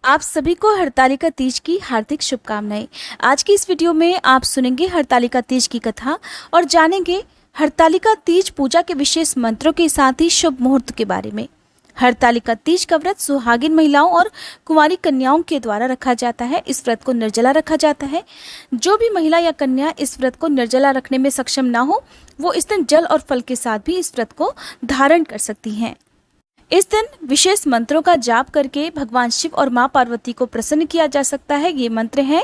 आप सभी को हरतालिका तीज की हार्दिक शुभकामनाएं। आज की इस वीडियो में आप सुनेंगे हरतालिका तीज की कथा और जानेंगे हरतालिका तीज पूजा के विशेष मंत्रों के साथ ही शुभ मुहूर्त के बारे में। हरतालिका तीज का व्रत सुहागिन महिलाओं और कुंवारी कन्याओं के द्वारा रखा जाता है। इस व्रत को निर्जला रखा जाता है। जो भी महिला या कन्या इस व्रत को निर्जला रखने में सक्षम ना हो, वो इस दिन जल और फल के साथ भी इस व्रत को धारण कर सकती हैं। इस दिन विशेष मंत्रों का जाप करके भगवान शिव और मां पार्वती को प्रसन्न किया जा सकता है। ये मंत्र हैं: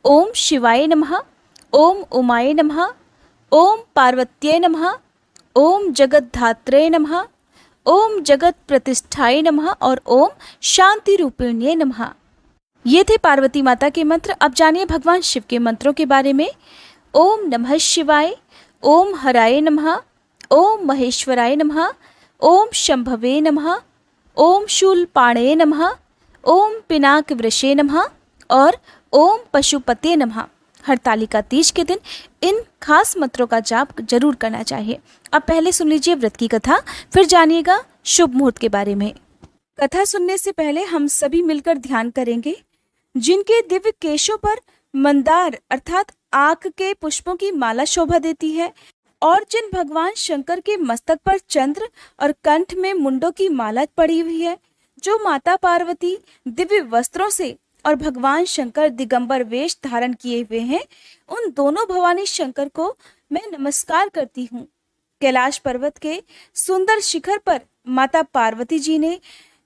ओम शिवाय नमः, ओम उमाय नमः, ओम पार्वत्यै नमः, ओम जगद्धात्रे नमः, ओम जगत प्रतिष्ठाय नमः और ओम शांति रूपिण्ये नमः। ये थे पार्वती माता के मंत्र। अब जानिए भगवान शिव के मंत्रों के बारे में। ओम नमः शिवाय, ओम हराय नमः, ओम महेश्वराय नमः, ओम शंभवे नमः, ओम शूलपाणे नमः, ओम पिनाक वृषे नमः और ओम पशुपते नमः। हरतालिका तीज के दिन इन खास मंत्रों का जाप जरूर करना चाहिए। अब पहले सुन लीजिए व्रत की कथा, फिर जानिएगा शुभ मुहूर्त के बारे में। कथा सुनने से पहले हम सभी मिलकर ध्यान करेंगे। जिनके दिव्य केशों पर मंदार अर्थात आक के पुष्पों की माला शोभा देती है और जिन भगवान शंकर के मस्तक पर चंद्र और कंठ में मुंडों की माला पड़ी हुई है, जो माता पार्वती दिव्य वस्त्रों से और भगवान शंकर दिगंबर वेश धारण किए हुए हैं, उन दोनों भवानी शंकर को मैं नमस्कार करती हूँ। कैलाश पर्वत के सुंदर शिखर पर माता पार्वती जी ने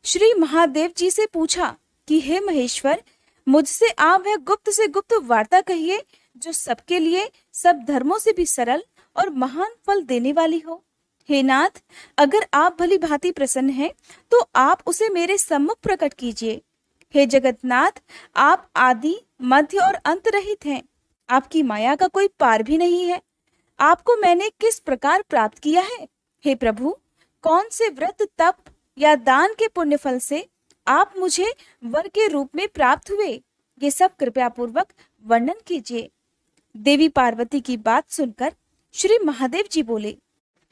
श्री महादेव जी से पूछा कि हे महेश्वर, मुझसे आप वह गुप्त से गुप्त वार्ता कहिए जो सबके लिए, सब धर्मों से भी सरल और महान फल देने वाली हो। हे नाथ, अगर आप भली भांति प्रसन्न हैं तो आप उसे मेरे सम्मुख प्रकट कीजिए। हे जगन्नाथ, आप आदि मध्य और अंत रहित हैं। आपकी माया का कोई पार भी नहीं है। आपको मैंने किस प्रकार प्राप्त किया है? हे प्रभु, कौन से व्रत तप या दान के पुण्य फल से आप मुझे वर के रूप में प्राप्त हुए, ये सब कृपया पूर्वक वर्णन कीजिए। देवी पार्वती की बात सुनकर श्री महादेव जी बोले,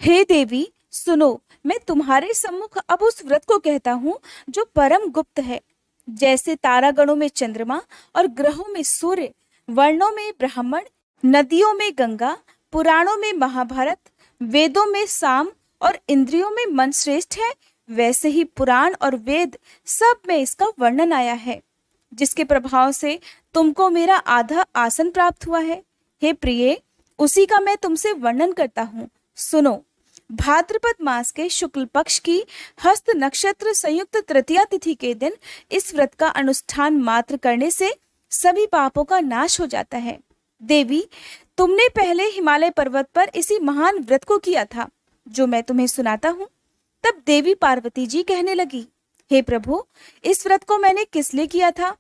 हे देवी सुनो, मैं तुम्हारे सम्मुख अब उस व्रत को कहता हूँ जो परम गुप्त है। जैसे तारागणों में चंद्रमा और ग्रहों में सूर्य, वर्णों में ब्राह्मण, नदियों में गंगा, पुराणों में महाभारत, वेदों में साम और इंद्रियों में मन श्रेष्ठ है, वैसे ही पुराण और वेद सब में इसका वर्णन आया है, जिसके प्रभाव से तुमको मेरा आधा आसन प्राप्त हुआ है। हे प्रिय, उसी का मैं तुमसे वर्णन करता हूँ। सुनो, भाद्रपद मास के शुक्ल पक्ष की हस्त नक्षत्र संयुक्त तृतीया तिथि के दिन इस व्रत का अनुष्ठान मात्र करने से सभी पापों का नाश हो जाता है। देवी, तुमने पहले हिमालय पर्वत पर इसी महान व्रत को किया था जो मैं तुम्हें सुनाता हूँ। तब देवी पार्वती जी कहने लगी, हे प्रभु, इस व्रत को मैंने किस लिए किया था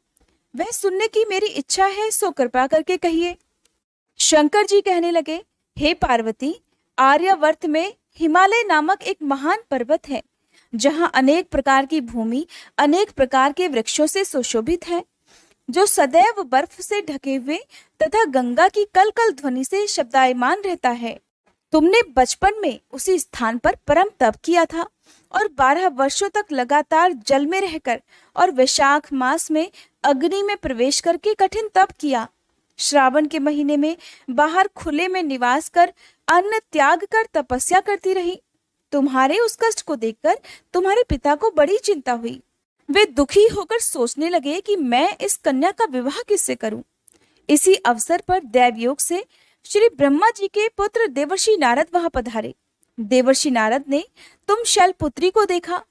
वह सुनने की मेरी इच्छा है, सो कृपा करके कहिए। शंकर जी कहने लगे, हे पार्वती, आर्यावर्त में हिमालय नामक एक महान पर्वत है, जहाँ अनेक प्रकार की भूमि अनेक प्रकार के वृक्षों से सुशोभित है, जो सदैव बर्फ से ढके हुए तथा गंगा की कल कल ध्वनि से शब्दायमान रहता है। तुमने बचपन में उसी स्थान पर परम तप किया था और 12 वर्षों तक लगातार जल में रहकर और वैशाख मास में अग्नि में प्रवेश करके कठिन तप किया। श्रावण के महीने में बाहर खुले में निवास कर अन्न त्याग कर तपस्या करती रही। तुम्हारे उस कष्ट को देखकर तुम्हारे पिता को बड़ी चिंता हुई। वे दुखी होकर सोचने लगे कि मैं इस कन्या का विवाह किससे करूं। इसी अवसर पर दैवयोग से श्री ब्रह्मा जी के पुत्र देवर्षि नारद वहां पधारे। देवर्षि नारद ने तुम शैलपुत्री को देखा।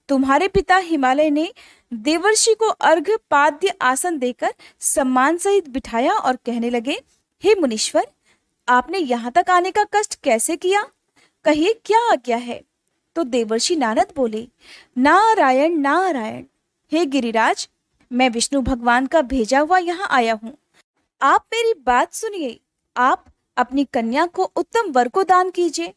तुम्हारे पिता हिमालय ने देवर्षि को अर्घ्य पाद्य आसन देकर सम्मान सहित बिठाया और कहने लगे, हे मुनीश्वर, आपने यहाँ तक आने का कष्ट कैसे किया? कहिए, क्या आज्ञा है? तो देवर्षि नारद बोले, नारायण नारायण, हे गिरिराज, मैं विष्णु भगवान का भेजा हुआ यहाँ आया हूँ। आप मेरी बात सुनिए। आप अपनी कन्या को उत्तम वर को दान कीजिए।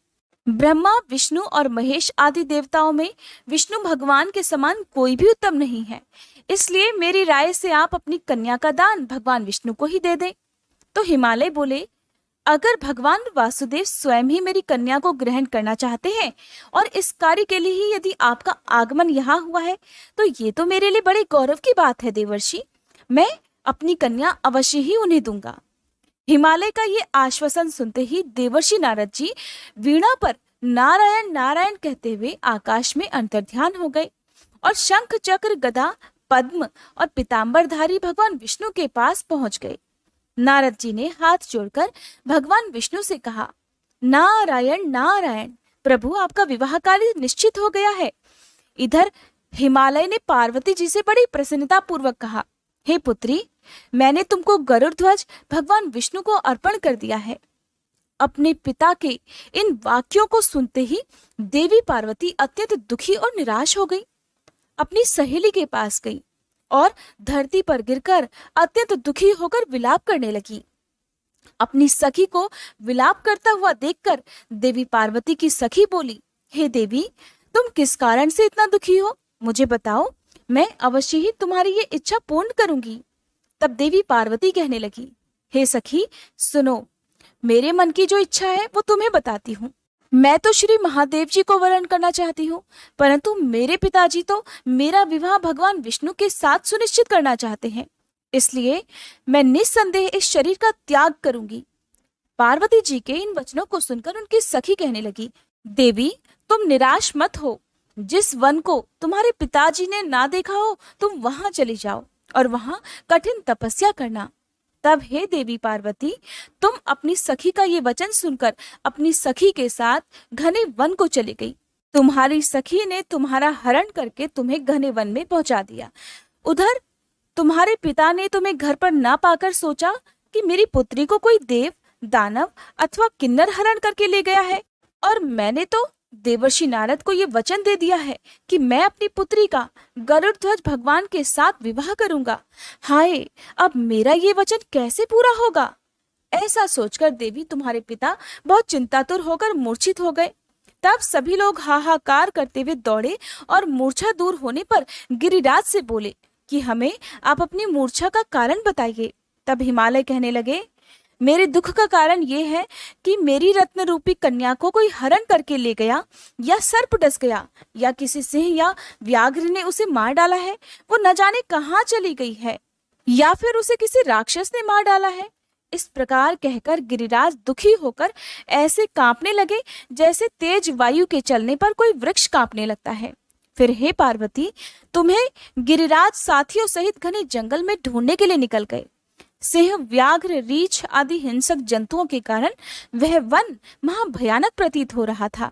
ब्रह्मा, विष्णु और महेश आदि देवताओं में विष्णु भगवान के समान कोई भी उत्तम नहीं है। इसलिए मेरी राय से आप अपनी कन्या का दान भगवान विष्णु को ही दे दें। तो हिमालय बोले, अगर भगवान वासुदेव स्वयं ही मेरी कन्या को ग्रहण करना चाहते हैं और इस कार्य के लिए ही यदि आपका आगमन यहाँ हुआ है, तो ये तो मेरे लिए बड़े गौरव की बात है देवर्षि। मैं अपनी कन्या अवश्य ही उन्हें दूंगा। हिमालय का ये आश्वासन सुनते ही देवर्षि नारद जी वीणा पर नारायण नारायण कहते हुए आकाश में अंतर्ध्यान हो गए और शंख चक्र गदा पद्म और पीतांबरधारी भगवान विष्णु के पास पहुंच गए। नारद जी ने हाथ जोड़कर भगवान विष्णु से कहा, नारायण नारायण, प्रभु आपका विवाह कार्य निश्चित हो गया है। इधर हिमालय ने पार्वती जी से बड़ी प्रसन्नता पूर्वक कहा, हे पुत्री, मैंने तुमको गरुड़ ध्वज भगवान विष्णु को अर्पण कर दिया है। अपने पिता के इन वाक्यों को सुनते ही देवी पार्वती अत्यंत दुखी और निराश हो गई। अपनी सहेली के पास गई और धरती पर गिरकर अत्यंत दुखी होकर विलाप करने लगी। अपनी सखी को विलाप करता हुआ देखकर देवी पार्वती की सखी बोली, हे देवी, तुम किस कारण से इतना दुखी हो, मुझे बताओ, मैं अवश्य ही तुम्हारी ये इच्छा पूर्ण करूंगी। तब देवी पार्वती कहने लगी, हे सखी सुनो, मेरे मन की जो इच्छा है वो तुम्हें बताती हूँ। मैं तो श्री महादेव जी को वरण करना चाहती हूँ, परंतु मेरे पिताजी तो मेरा विवाह भगवान विष्णु के साथ सुनिश्चित करना चाहते हैं, इसलिए मैं निस्संदेह इस शरीर का त्याग करूंगी। पार्वती जी के इन वचनों को सुनकर उनकी सखी कहने लगी, देवी, तुम निराश मत हो। जिस वन को तुम्हारे पिताजी ने ना देखा हो, तुम वहां चली जाओ और वहां कठिन तपस्या करना। तब हे देवी पार्वती, तुम अपनी सखी का ये वचन सुनकर अपनी सखी के साथ घने वन को चली गई। तुम्हारी सखी ने तुम्हारा हरण करके तुम्हें घने वन में पहुंचा दिया। उधर तुम्हारे पिता ने तुम्हें घर पर ना पाकर सोचा कि मेरी पुत्री को कोई देव, दानव अथवा किन्नर हरण करके ले गया है, और मैंने तो देवर्षि नारद को ये वचन दे दिया है कि मैं अपनी पुत्री का गरुड़ ध्वज भगवान के साथ विवाह करूंगा। हाय, अब मेरा ये वचन कैसे पूरा होगा? ऐसा सोचकर देवी तुम्हारे पिता बहुत चिंतातुर होकर मूर्छित हो गए। तब सभी लोग हाहाकार करते हुए दौड़े और मूर्छा दूर होने पर गिरिराज से बोले कि हमें आप अपनी मूर्छा का कारण बताइए। तब हिमालय कहने लगे, मेरे दुख का कारण ये है कि मेरी रत्न रूपी कन्या को कोई हरण करके ले गया, या सर्प डस गया, या किसी सिंह या व्याघ्र ने उसे मार डाला है। वो न जाने कहाँ चली गई है, या फिर उसे किसी राक्षस ने मार डाला है। इस प्रकार कहकर गिरिराज दुखी होकर ऐसे कांपने लगे जैसे तेज वायु के चलने पर कोई वृक्ष कांपने लगता है। फिर हे पार्वती, तुम्हें गिरिराज साथियों सहित घने जंगल में ढूंढने के लिए निकल गए। सिंह, व्याघ्र, रीछ आदि हिंसक जंतुओं के कारण वह वन महाभयानक प्रतीत हो रहा था।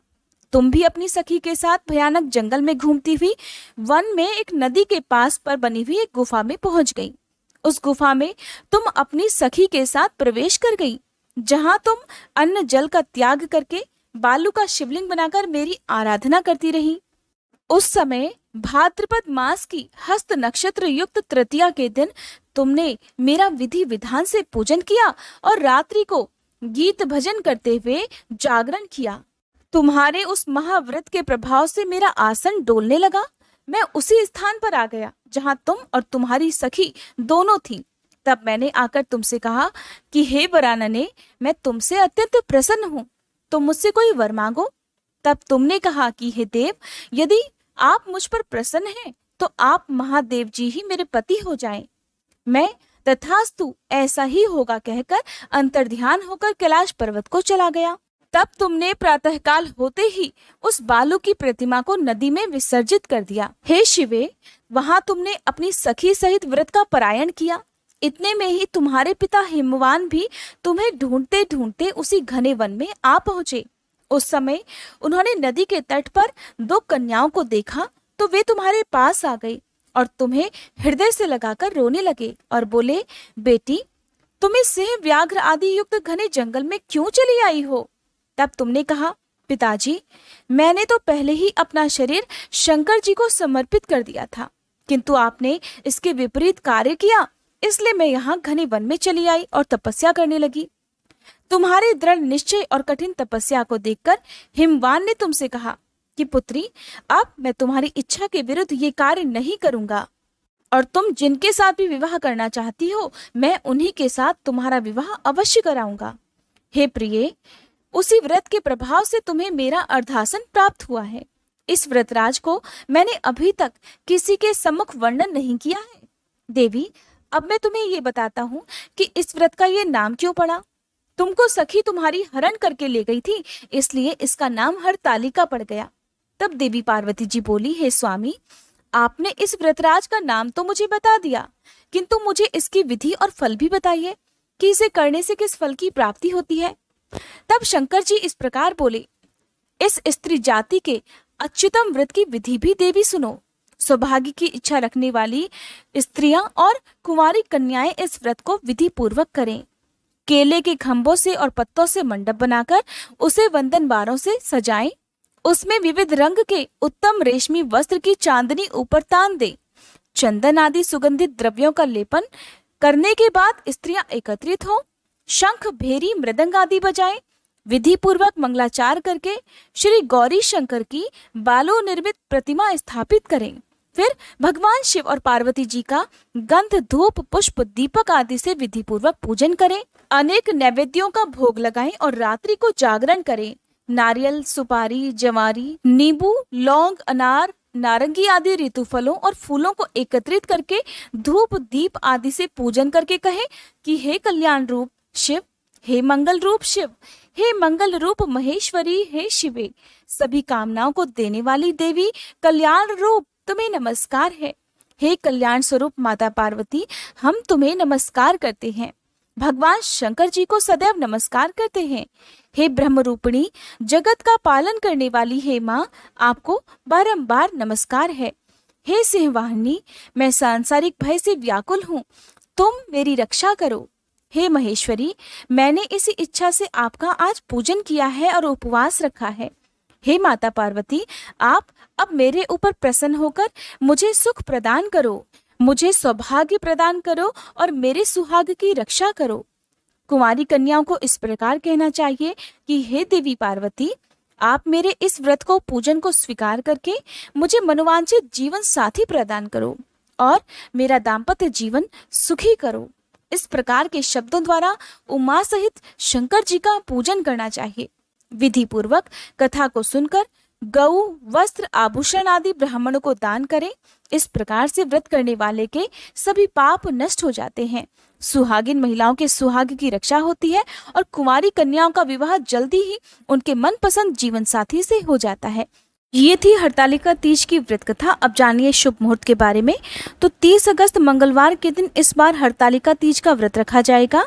तुम भी अपनी सखी के साथ भयानक जंगल में घूमती हुई वन में एक नदी के पास पर बनी हुई एक गुफा में पहुंच गई। उस गुफा में तुम अपनी सखी के साथ प्रवेश कर गई, जहां तुम अन्न जल का त्याग करके बालू का शिवलिंग बनाकर मेरी आराधना करती रही। उस समय भाद्रपद मास की हस्त नक्षत्र युक्त तृतीया के दिन तुमने मेरा विधि विधान से पूजन किया और रात्रि को गीत भजन करते हुए जागरण किया। तुम्हारे उस महाव्रत के प्रभाव से मेरा आसन डोलने लगा। मैं उसी स्थान पर आ गया जहां तुम और तुम्हारी सखी दोनों थीं। तब मैंने आकर तुमसे कहा कि हे वरानने, मैं तुमसे अत्यंत प्रसन्न हूँ, तुम मुझसे कोई वर मांगो। तब तुमने कहा कि हे देव, यदि आप मुझ पर प्रसन्न हैं तो आप महादेव जी ही मेरे पति हो जाएं। मैं तथास्तु, ऐसा ही होगा कहकर अंतर्ध्यान होकर कैलाश पर्वत को चला गया। तब तुमने प्रातःकाल होते ही उस बालू की प्रतिमा को नदी में विसर्जित कर दिया। हे शिवे, वहां तुमने अपनी सखी सहित व्रत का परायण किया। इतने में ही तुम्हारे पिता हिमवान भी तुम्हें ढूंढते ढूंढते उसी घने वन में आ पहुंचे। उस समय उन्होंने नदी के तट पर दो कन्याओं को देखा तो वे तुम्हारे पास आ गई और तुम्हें हृदय से लगाकर रोने लगे और बोले, बेटी, तुम इस सिंह, व्याघ्र आदि युक्त घने जंगल में क्यों चली आई हो? तब तुमने कहा, पिताजी, मैंने तो पहले ही अपना शरीर शंकर जी को समर्पित कर दिया था, किंतु आपने इसके विपरीत कार्य किया, इसलिए मैं यहाँ घने वन में चली आई और तपस्या करने लगी। तुम्हारे दृढ़ निश्चय और कठिन तपस्या को देखकर हिमवान ने तुमसे कहा कि पुत्री, अब मैं तुम्हारी इच्छा के विरुद्ध ये कार्य नहीं करूंगा, और तुम जिनके साथ भी विवाह करना चाहती हो, मैं उन्हीं के साथ तुम्हारा विवाह अवश्य कराऊंगा। हे प्रिय, उसी व्रत के प्रभाव से तुम्हें मेरा अर्धासन प्राप्त हुआ है। इस व्रतराज को मैंने अभी तक किसी के सम्मुख वर्णन नहीं किया है। देवी, अब मैं तुम्हें ये बताता हूँ कि इस व्रत का ये नाम क्यों पड़ा। तुमको सखी तुम्हारी हरण करके ले गई थी, इसलिए इसका नाम हरतालिका पड़ गया। तब देवी पार्वती जी बोली, हे स्वामी, आपने इस व्रतराज का नाम तो मुझे बता दिया, किंतु मुझे इसकी विधि और फल भी बताइए कि इसे करने से किस फल की प्राप्ति होती है। तब शंकर जी इस प्रकार बोले, इस स्त्री जाति के अच्युतम व्रत की विधि भी देवी सुनो। सौभाग्य की इच्छा रखने वाली स्त्रियां और कुंवारी कन्याएं इस व्रत को विधि पूर्वक करें। केले के खंभों से और पत्तों से मंडप बनाकर उसे वंदन बारों से सजाएं। उसमें विविध रंग के उत्तम रेशमी वस्त्र की चांदनी ऊपर तान दे। चंदन आदि सुगंधित द्रव्यों का लेपन करने के बाद स्त्रियां एकत्रित हो, शंख, भेरी, मृदंग आदि बजाएं। विधि पूर्वक मंगलाचार करके श्री गौरी शंकर की बालो निर्मित प्रतिमा स्थापित करें। फिर भगवान शिव और पार्वती जी का गंध, धूप, पुष्प, दीपक आदि से विधि पूर्वक पूजन करें। अनेक नैवेद्यों का भोग लगाएं और रात्रि को जागरण करें। नारियल, सुपारी, जवारी, नींबू, लौंग, अनार, नारंगी आदि ऋतु फलों और फूलों को एकत्रित करके धूप, दीप आदि से पूजन करके कहें कि हे कल्याण रूप शिव, हे मंगल रूप शिव, हे मंगल रूप महेश्वरी, हे शिवे, सभी कामनाओं को देने वाली देवी, कल्याण रूप तुम्हें नमस्कार है। हे कल्याण स्वरूप माता पार्वती, हम तुम्हें नमस्कार करते हैं। भगवान शंकर जी को सदैव नमस्कार करते हैं। हे ब्रह्म रूपिणी, जगत का पालन करने वाली हे माँ, आपको बारंबार नमस्कार है। हे सिंहवाहिनी, मैं सांसारिक भय से व्याकुल हूँ, तुम मेरी रक्षा करो। हे महेश्वरी, मैंने इसी इच्छा से आपका आज पूजन किया है और उपवास रखा है। हे माता पार्वती, आप अब मेरे ऊपर प्रसन्न होकर मुझे सुख प्रदान करो, मुझे सौभाग्य प्रदान करो और मेरे सुहाग की रक्षा करो। कुंवारी कन्याओं को इस प्रकार कहना चाहिए कि हे देवी पार्वती, आप मेरे इस व्रत को पूजन को स्वीकार करके मुझे मनोवांछित जीवन साथी प्रदान करो और मेरा दाम्पत्य जीवन सुखी करो। इस प्रकार के शब्दों द्वारा उमा सहित शंकर जी का पूजन करना चाहिए। विधि पूर्वक कथा को सुनकर गऊ, वस्त्र, आभूषण आदि ब्राह्मणों को दान करें। इस प्रकार से व्रत करने वाले के सभी पाप नष्ट हो जाते हैं। सुहागिन महिलाओं के सुहाग की रक्षा होती है और कुंवारी कन्याओं का विवाह जल्दी ही उनके मनपसंद जीवन साथी से हो जाता है। ये थी हरतालिका तीज की व्रत कथा। अब जानिए शुभ मुहूर्त के बारे में। तो 30 अगस्त मंगलवार के दिन इस बार हरतालिका तीज का व्रत रखा जाएगा।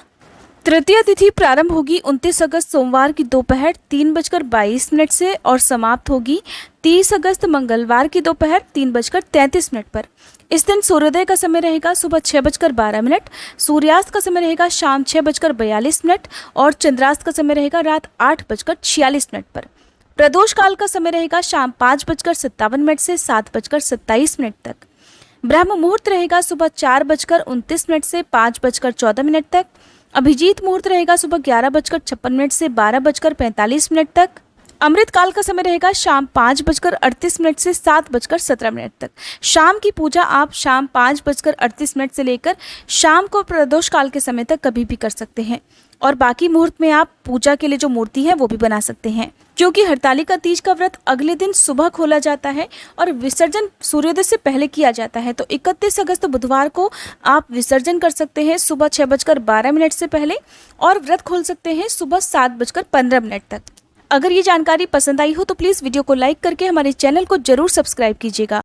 तृतीय तिथि प्रारंभ होगी 29 अगस्त सोमवार की दोपहर 3:22 से और समाप्त होगी 30 अगस्त मंगलवार की दोपहर 3:33 पर। इस दिन सूर्योदय का समय रहेगा सुबह 6:12, सूर्यास्त का समय रहेगा शाम 6:42 और चंद्रास्त का समय रहेगा रात 8:46 पर। प्रदोष काल का समय रहेगा शाम 5:57 से 7:27 तक। ब्रह्म मुहूर्त रहेगा सुबह 4:29 से 5:14 तक। अभिजीत मुहूर्त रहेगा सुबह 11:56 से 12:45 तक। अमृत काल का समय रहेगा शाम 5:38 से 7:17 तक। शाम की पूजा आप शाम 5:38 से लेकर शाम को प्रदोष काल के समय तक कभी भी कर सकते हैं और बाकी मुहूर्त में आप पूजा के लिए जो मूर्ति है वो भी बना सकते हैं। क्योंकि हरतालिका तीज का व्रत अगले दिन सुबह खोला जाता है और विसर्जन सूर्योदय से पहले किया जाता है, तो 31 अगस्त बुधवार को आप विसर्जन कर सकते हैं सुबह 6:12 से पहले और व्रत खोल सकते हैं सुबह 7:15 तक। अगर ये जानकारी पसंद आई हो तो प्लीज़ वीडियो को लाइक करके हमारे चैनल को जरूर सब्सक्राइब कीजिएगा।